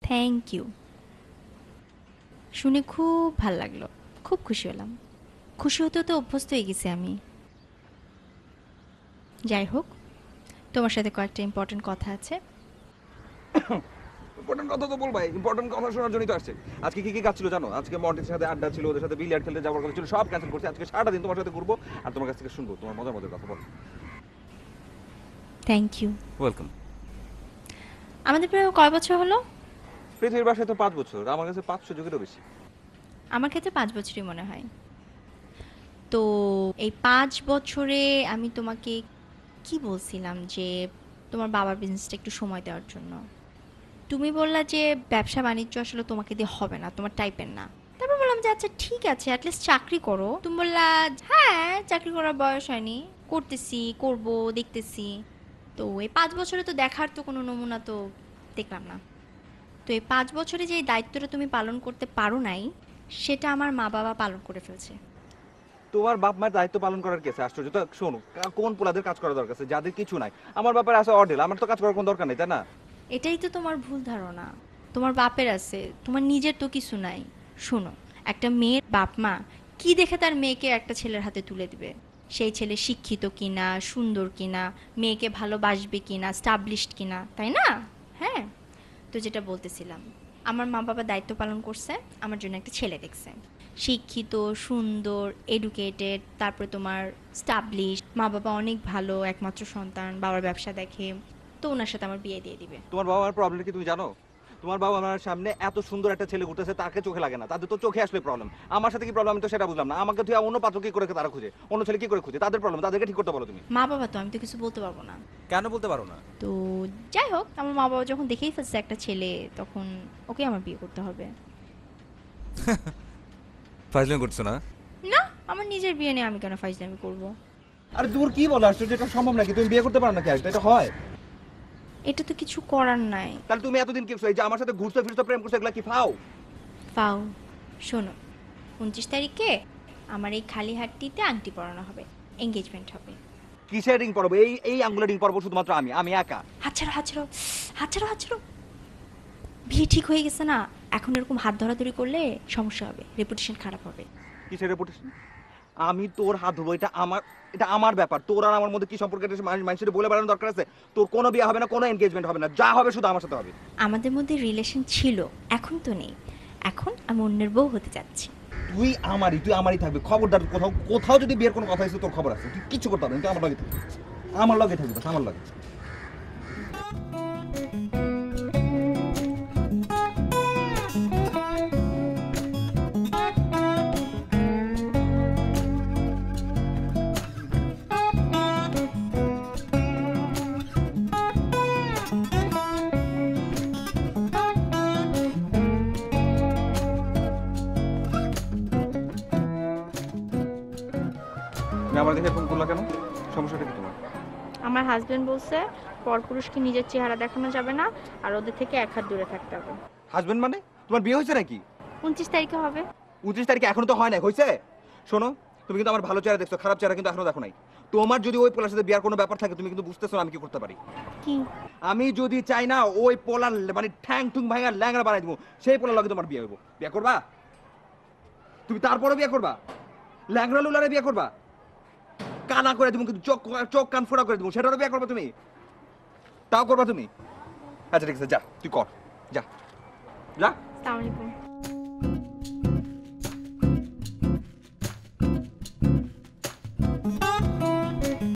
Thank you. শুনে খুব ভাল লাগলো, খুব খুশি হলাম। খুশি হতে হতে অভ্যস্ত হয়ে গেছি আমি। যাই হোক, তোমার সাথে কয়েকটা ইম্পর্টেন্ট কথা আছে। ইম্পর্টেন্ট কথা তো বলবাই, ইম্পর্টেন্ট কথা শোনার জন্যই তো আসছে। আজকে কি কি কাজ ছিল জানো? আজকে মন্টির সাথে আড্ডা ছিল, ওদের সাথে বিলিয়ার্ড খেলতে যাওয়ার কথা ছিল, সব ক্যান্সেল করছি। আজকে সারাটা দিন তোমার সাথে ঘুরবো আর তোমার কাছ থেকে শুনবো তোমার মজার মজার কথা। বল। Thank you. ওয়েলকাম। আমাদের প্রায় কয় বছর হলো? পৃথিবীর বাসায় তো 5 বছর, আমার কাছে 500 যুগেরও বেশি। আমার ক্ষেত্রে 5 বছরই মনে হয়। তো এই 5 বছরে আমি তোমাকে কি বলছিলাম যে তোমার বাবার বিজনেসটা একটু সময় দেওয়ার জন্য। তুমি বললা যে ব্যবসা বাণিজ্য আসলে তোমাকে দিয়ে হবে না, তোমার টাইপের না। তারপর বললাম যে আচ্ছা ঠিক আছে, অ্যাটলিস্ট চাকরি করো। তুমি বললা হ্যাঁ, চাকরি করার বয়স হয়নি, করতেছি, করব, দেখতেছি। তো এই 5 বছরে তো দেখার তো কোনো নমুনা তো দেখলাম না। তো এই 5 বছরে যে এই দায়িত্বটা তুমি পালন করতে পারো নাই, সেটা আমার মা বাবা পালন করে ফেলছে। তোমার বাপ মায়ের দায়িত্ব পালন করার কেসে আশ্চর্য তো। শোনো, কোন পোলাদের কাজ করা দরকার আছে যাদের কিছু নাই? আমার বাপের আছে অর্ডেল, আমার তো কাজ করার কোনো দরকার নেই, তাই না? এটাই তো তোমার ভুল ধারণা। তোমার বাপের আছে, তোমার নিজের তো কিছু নাই। শোনো, একটা মেয়ের বাপ মা কি দেখে তার মেয়েকে একটা ছেলের হাতে তুলে দিবে? সেই ছেলে শিক্ষিত কিনা, সুন্দর কিনা, মেয়েকে ভালোবাসবে কিনা, স্টাবলিশড কিনা, তাই না? হ্যাঁ। তো যেটা বলতেছিলাম, আমার মা বাবা দায়িত্ব পালন করছে, আমার জন্য একটা ছেলে দেখছে, শিক্ষিত, সুন্দর, এডুকেটেড, তারপরে তোমার স্টাবলিশ, মা বাবা অনেক ভালো, একমাত্র সন্তান, বাবার ব্যবসা দেখে। তো ওনার সাথে আমার বিয়ে দিয়ে দিবে। তোমার বাবা মার প্রবলেম কি তুমি জানো? তোমার বাবা আমার সামনে এত সুন্দর একটা ছেলে ঘুরতেছে, তাকে চোখে লাগে না, তাদের তো চোখে আসলে প্রবলেম। আমার সাথে কি প্রবলেম আমি তো সেটা বুঝলাম না। আমাকে তুই অন্য পাত্র কি করে তারা খুঁজে, অন্য ছেলে কি করে খুঁজে, তাদের প্রবলেম, তাদেরকে ঠিক করতে বলো তুমি। মা বাবা তো, আমি তো কিছু বলতে পারবো না। কেন বলতে পারো না? তো যাই হোক, আমার মা বাবা যখন দেখেই ফেলছে একটা ছেলে, তখন ওকে আমার বিয়ে করতে হবে। ফাইজলামি করছো না? না, আমার নিজের বিয়ে নিয়ে আমি কেন ফাইজলামি করব? আরে দূর কি বলো, আসলে এটা সম্ভব নাকি? তুমি বিয়ে করতে পারো নাকি? আসলে এটা হয়? এটা তো কিছু করার নাই। তাহলে তুমি এতদিন কি করছো? এই যে আমার সাথে ঘুরছো ফিরছো প্রেম করছো, এগুলা কি ফাও? পাও, শোনো, 29 তারিখে আমার এই খালি হাতটিতে আংটি পরানো হবে, এঙ্গেজমেন্ট হবে। কিসের রিং পরবো? এই এই আঙ্গুলের রিং পরবো শুধুমাত্র আমি, আমি একা। হাত ছাড়ো, হাত ছাড়ো, হাত ছাড়ো, হাত ছাড়ো। বিয়ে ঠিক হয়ে গেছে না, এখন এরকম হাত ধরাধরি করলে সমস্যা হবে, রেপুটেশন খারাপ হবে। কিসের রেপুটেশন? আমি তোর হাত ধরবো, এটা আমার ব্যাপার। তোর আর আমার মধ্যে কি সম্পর্ক এটা মানুষের বলে বেড়ানোর দরকার আছে? তোর কোনো বিয়ে হবে না, কোনো এনগেজমেন্ট হবে না, যা হবে শুধু আমার সাথে হবে। আমাদের মধ্যে রিলেশন ছিল, এখন তো নেই। এখন আমি অন্যের বউ হতে যাচ্ছি। তুই আমারই থাকবি, খবরদার। কোথাও কোথাও যদি বিয়ের কোনো কথা হয়েছে তোর খবর আছে, তুই কিছু করতে পারবি না, তুই আমার লগে থাকবি, আমার লগে থাকবি, বাস আমার লগে। তুমি আমার দেখে ফোন করলা কেন? সমস্যাটা কি তোমার? আমার হাজবেন্ড বলছে পরপুরুষকে নিজের চেহারা দেখানো যাবে না, আর ওদের থেকে 1 হাত দূরে থাকতে হবে। হাজবেন্ড মানে? তোমার বিয়ে হয়েছে নাকি? 29 তারিখে হবে। 29 তারিখে? এখনো তো হয় নাই, হয়েছে? শোনো, তুমি কিন্তু আমার ভালো চেহারা দেখছো, খারাপ চেহারা কিন্তু এখনো দেখো নাই। তোমার যদি ওই পোলার সাথে বিয়ার কোনো ব্যাপার থাকে, তুমি কিন্তু বুঝতেছো না আমি কি করতে পারি। কি? আমি যদি চাই না ওই পোলার মানে ঠ্যাং ঠুং ভাঙা ল্যাংড়া বানাই দিব, সেই পোলার লগে তোমার বিয়ে হইব। বিয়ে করবা? তুমি তারপরে বিয়ে করবা? ল্যাংড়া লুলারে বিয়ে করবা? কানা করে দিব কিন্তু, চোখ চোখ কান ফোড়া করে দিব, সেটারও বিয়ে করবা তুমি? তাও করবা তুমি? আচ্ছা ঠিক আছে, যা তুই কর, যা যা। আসসালামু আলাইকুম।